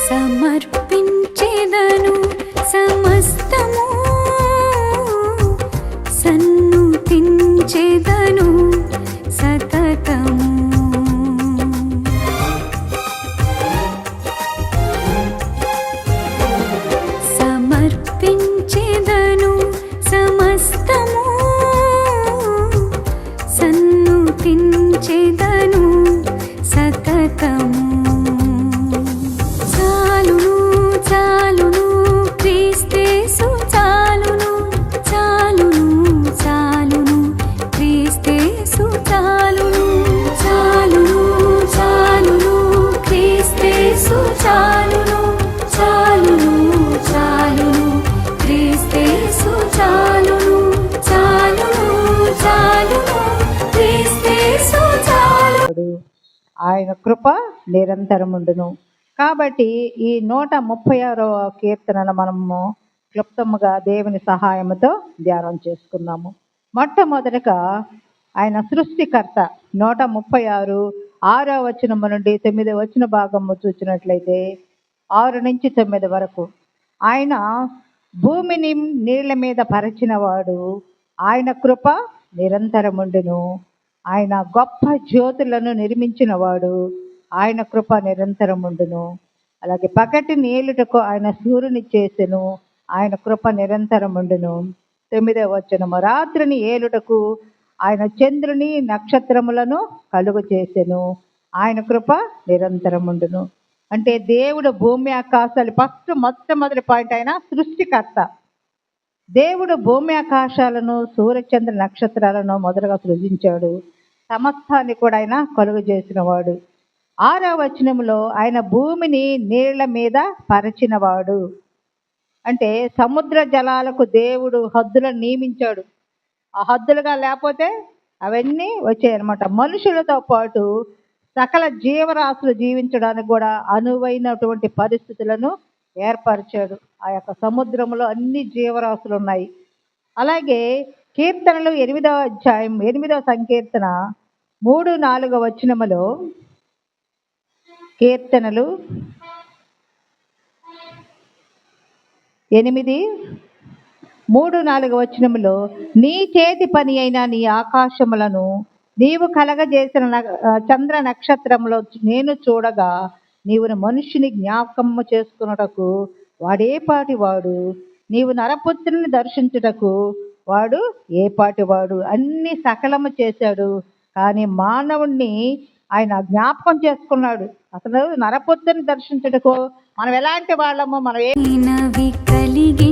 సమర్పించేదను సమస్తము, సన్నుతించేదను సతతము. సమర్పించేదను సమస్తము, సన్నుతించేదను సతతము. చాలును చాలును క్రీస్తేసు చాలును, చాలును చాలును క్రీస్తేసు చాలును, చాలును చాలును క్రీస్తేసు చాలును, చాలును చాలును క్రీస్తేసు చాలును, చాలును చాలును క్రీస్తేసు చాలును. ఆయన కృప నిరంతరముండును. కాబట్టి ఈ 136వ కీర్తనను మనము క్లుప్తముగా దేవుని సహాయముతో ధ్యానం చేసుకున్నాము. మొట్టమొదటిగా ఆయన సృష్టికర్త. 136 6వ వచనము నుండి 9వ వచన భాగము చూసినట్లయితే 6 నుంచి 9 వరకు ఆయన భూమిని నీళ్ల మీద పరిచినవాడు, ఆయన కృప నిరంతరముండును. ఆయన గొప్ప జ్యోతులను నిర్మించినవాడు, ఆయన కృప నిరంతరముండును. అలాగే పగటి నీలుటకు ఆయన సూర్యుని చేసెను, ఆయన కృప నిరంతరముండును. 9వ వచనము రాత్రిని ఏలుటకు ఆయన చంద్రుని నక్షత్రములను కలుగు చేసెను, ఆయన కృప నిరంతరముండును. అంటే దేవుడు భూమి ఆకాశాలు మొట్టమొదటి పాయింట్ ఆయన సృష్టికర్త. దేవుడు భూమి ఆకాశాలను సూర్యచంద్ర నక్షత్రాలను మొదలుగా సృజించాడు. సమస్తాన్ని కూడా ఆయన కలుగు చేసినవాడు. 6వ వచనంలో ఆయన భూమిని నీళ్ల మీద పరిచినవాడు. అంటే సముద్ర జలాలకు దేవుడు హద్దులను నియమించాడు. ఆ హద్దులుగా లేకపోతే అవన్నీ వచ్చాయన్నమాట. మనుషులతో పాటు సకల జీవరాశులు జీవించడానికి కూడా అనువైనటువంటి పరిస్థితులను ఏర్పరిచాడు. ఆ యొక్క సముద్రంలో అన్ని జీవరాశులు ఉన్నాయి. అలాగే కీర్తనలు 8వ అధ్యాయం 8వ సంకీర్తన 3-4 వచనములో, కీర్తనలు 8:3-4 వచనములో, నీ చేతి పని అయిన నీ ఆకాశములను నీవు కలగజేసిన చంద్ర నక్షత్రములో నేను చూడగా, నీవు మనుష్యుని జ్ఞాపకము చేసుకున్నటకు వాడేపాటి వాడు, నీవు నరపుత్రుని దర్శించుటకు వాడు ఏపాటి వాడు. అన్ని సకలము చేశాడు, కానీ మానవుణ్ణి ఆయన జ్ఞాపకం చేసుకున్నాడు. అసలు నరపుత్రుని దర్శించుటకు మనం ఎలాంటి వాళ్ళము, మనం కలిగి